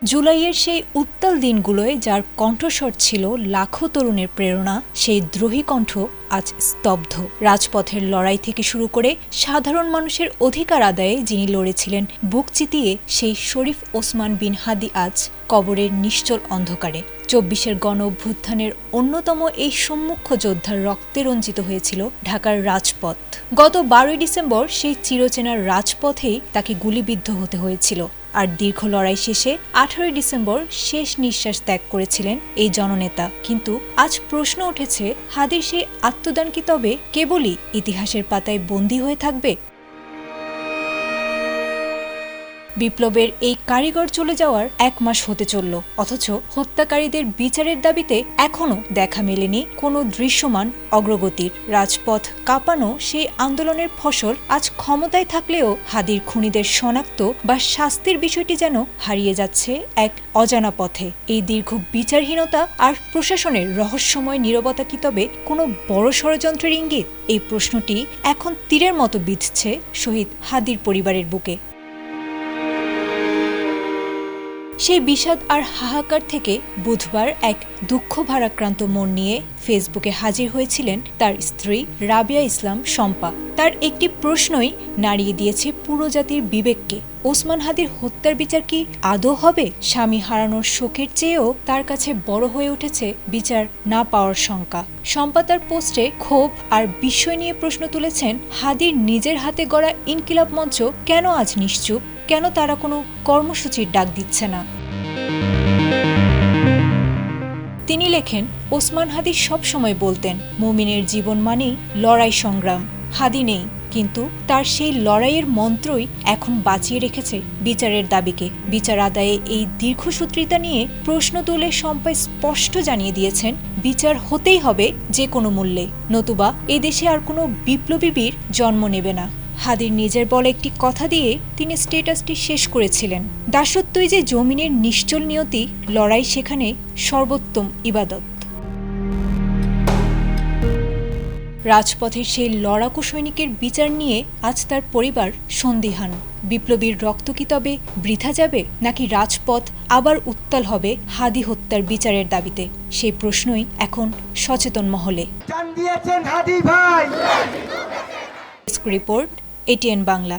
জুলাইয়ের সেই উত্তাল দিনগুলোয় যার কণ্ঠস্বর ছিল লাখো তরুণের প্রেরণা, সেই দ্রোহী কণ্ঠ আজ স্তব্ধ। রাজপথের লড়াই থেকে শুরু করে সাধারণ মানুষের অধিকার আদায়ে যিনি লড়েছিলেন বুক চিতিয়ে, সেই শরীফ ওসমান বিন হাদি আজ কবরের নিশ্চল অন্ধকারে। ২৪-এর গণ অভ্যুত্থানের অন্যতম এই সম্মুখ যোদ্ধার রক্তে রঞ্জিত হয়েছিল ঢাকার রাজপথ। গত ১২ই ডিসেম্বর সেই চিরচেনার রাজপথেই তাকে গুলিবিদ্ধ হতে হয়েছিল। আর দীর্ঘ লড়াই শেষে ১৮ই ডিসেম্বর শেষ নিঃশ্বাস ত্যাগ করেছিলেন এই জননেতা। কিন্তু আজ প্রশ্ন উঠেছে, হাদির সেই আত্মদান কি তবে কেবলই ইতিহাসের পাতায় বন্দী হয়ে থাকবে? বিপ্লবের এই কারিগর চলে যাওয়ার ১ মাস হতে চলল, অথচ হত্যাকারীদের বিচারের দাবিতে এখনও দেখা মেলেনি কোনো দৃশ্যমান অগ্রগতির। রাজপথ কাঁপানো সেই আন্দোলনের ফসল আজ ক্ষমতায় থাকলেও হাদির খুনিদের শনাক্ত বা শাস্তির বিষয়টি যেন হারিয়ে যাচ্ছে এক অজানা পথে। এই দীর্ঘ বিচারহীনতা আর প্রশাসনের রহস্যময় নীরবতা কি তবে কোনো বড় ষড়যন্ত্রের ইঙ্গিত? এই প্রশ্নটি এখন তীরের মতো বিঁধছে শহীদ হাদির পরিবারের বুকে। সেই বিষাদ আর হাহাকার থেকে বুধবার এক দুঃখ ভারাক্রান্ত মন নিয়ে ফেসবুকে হাজির হয়েছিলেন তার স্ত্রী রাবিয়া ইসলাম শম্পা। তার একটি প্রশ্নই নাড়িয়ে দিয়েছে পুরো জাতির বিবেককে। ওসমান হাদির হত্যার বিচার কি আদৌ হবে? স্বামী হারানোর শোকের চেয়েও তার কাছে বড় হয়ে উঠেছে বিচার না পাওয়ার শঙ্কা। শম্পা তার পোস্টে ক্ষোভ আর বিস্ময় নিয়ে প্রশ্ন তুলেছেন, হাদির নিজের হাতে গড়া ইনকিলাব মঞ্চ কেন আজ নিশ্চুপ? কেন তারা কোনো কর্মসূচির ডাক দিচ্ছে না? তিনি লেখেন, ওসমান হাদি সবসময় বলতেন, মুমিনের জীবন মানেই লড়াই সংগ্রাম। হাদি নেই, কিন্তু তার সেই লড়াইয়ের মন্ত্রই এখন বাঁচিয়ে রেখেছে বিচারের দাবিকে। বিচার আদায়ে এই দীর্ঘসূত্রিতা নিয়ে প্রশ্ন তুলে শম্পা স্পষ্ট জানিয়ে দিয়েছেন, বিচার হতেই হবে যে কোনো মূল্যে, নতুবা এদেশে আর কোনো বিপ্লবী বীর জন্ম নেবে না। হাদির নিজের বলে একটি কথা দিয়ে তিনি স্ট্যাটাসটি শেষ করেছিলেন, দাসত্বই যে জমিনের নিশ্চল নিয়তি, লড়াই সেখানে সর্বোত্তম ইবাদত। রাজপথের সেই লড়াকু সৈনিকের বিচার নিয়ে আজ তার পরিবার সন্দিহান। বিপ্লবীর রক্ত কি তবে বৃথা যাবে, নাকি রাজপথ আবার উত্তাল হবে হাদি হত্যার বিচারের দাবিতে? সেই প্রশ্নই এখন সচেতন মহলে। Report, ATN Bangla.